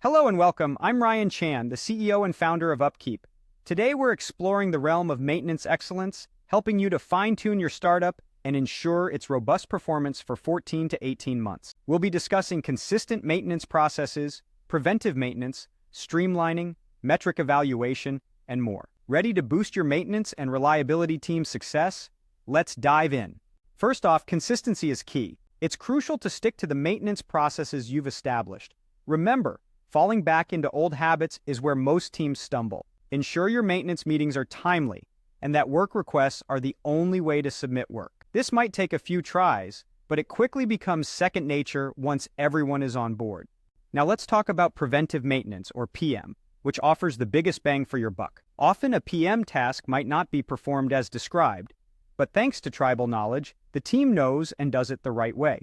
Hello and welcome. I'm Ryan Chan, the CEO and founder of UpKeep. Today we're exploring the realm of maintenance excellence, helping you to fine-tune your startup and ensure its robust performance for 14 to 18 months. We'll be discussing consistent maintenance processes, preventive maintenance, streamlining, metric evaluation, and more. Ready to boost your maintenance and reliability team's success? Let's dive in. First off, consistency is key. It's crucial to stick to the maintenance processes you've established. Remember, falling back into old habits is where most teams stumble. Ensure your maintenance meetings are timely and that work requests are the only way to submit work. This might take a few tries, but it quickly becomes second nature once everyone is on board. Now let's talk about preventive maintenance, or PM, which offers the biggest bang for your buck. Often a PM task might not be performed as described, but thanks to tribal knowledge, the team knows and does it the right way.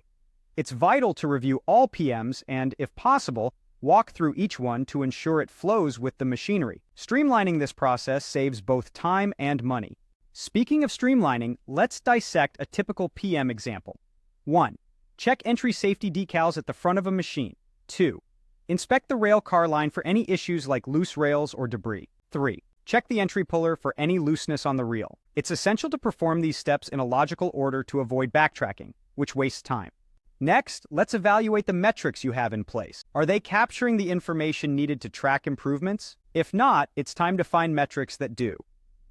It's vital to review all PMs and, if possible, walk through each one to ensure it flows with the machinery. Streamlining this process saves both time and money. Speaking of streamlining, let's dissect a typical PM example. 1. Check entry safety decals at the front of a machine. 2. Inspect the rail car line for any issues like loose rails or debris. 3. Check the entry puller for any looseness on the reel. It's essential to perform these steps in a logical order to avoid backtracking, which wastes time. Next, let's evaluate the metrics you have in place. Are they capturing the information needed to track improvements? If not, it's time to find metrics that do.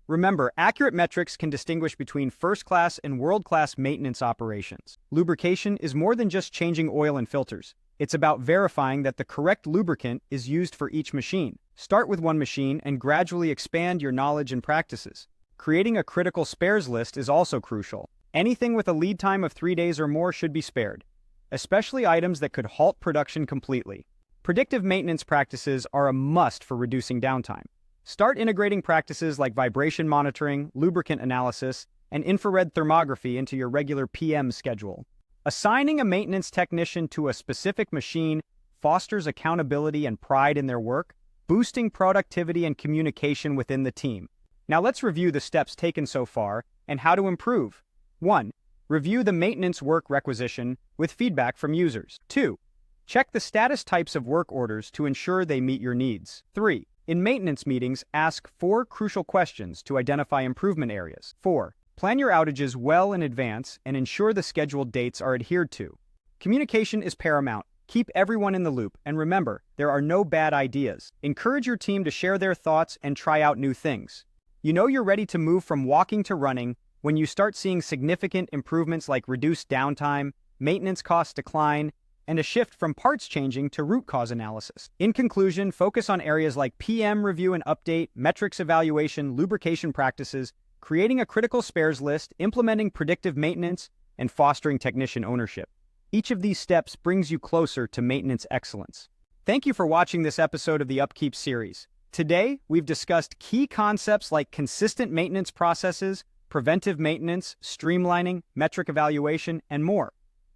Remember, accurate metrics can distinguish between first-class and world-class maintenance operations. Lubrication is more than just changing oil and filters. It's about verifying that the correct lubricant is used for each machine. Start with one machine and gradually expand your knowledge and practices. Creating a critical spares list is also crucial. Anything with a lead time of 3 days or more should be spared, especially items that could halt production completely. Predictive maintenance practices are a must for reducing downtime. Start integrating practices like vibration monitoring, lubricant analysis, and infrared thermography into your regular PM schedule. Assigning a maintenance technician to a specific machine fosters accountability and pride in their work, boosting productivity and communication within the team. Now let's review the steps taken so far and how to improve. 1. Review the maintenance work requisition with feedback from users. 2. Check the status types of work orders to ensure they meet your needs. 3. In maintenance meetings, ask 4 crucial questions to identify improvement areas. 4. Plan your outages well in advance and ensure the scheduled dates are adhered to. Communication is paramount. Keep everyone in the loop, and remember, there are no bad ideas. Encourage your team to share their thoughts and try out new things. You know you're ready to move from walking to running when you start seeing significant improvements like reduced downtime, maintenance cost decline, and a shift from parts changing to root cause analysis. In conclusion, focus on areas like PM review and update, metrics evaluation, lubrication practices, creating a critical spares list, implementing predictive maintenance, and fostering technician ownership. Each of these steps brings you closer to maintenance excellence. Thank you for watching this episode of the UpKeep series. Today, we've discussed key concepts like consistent maintenance processes, preventive maintenance, streamlining, metric evaluation, and more.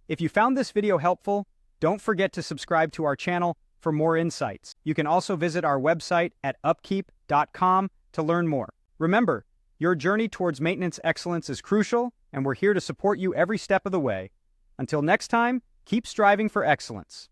If you found this video helpful, don't forget to subscribe to our channel for more insights. You can also visit our website at upkeep.com to learn more. Remember, your journey towards maintenance excellence is crucial, and we're here to support you every step of the way. Until next time, keep striving for excellence.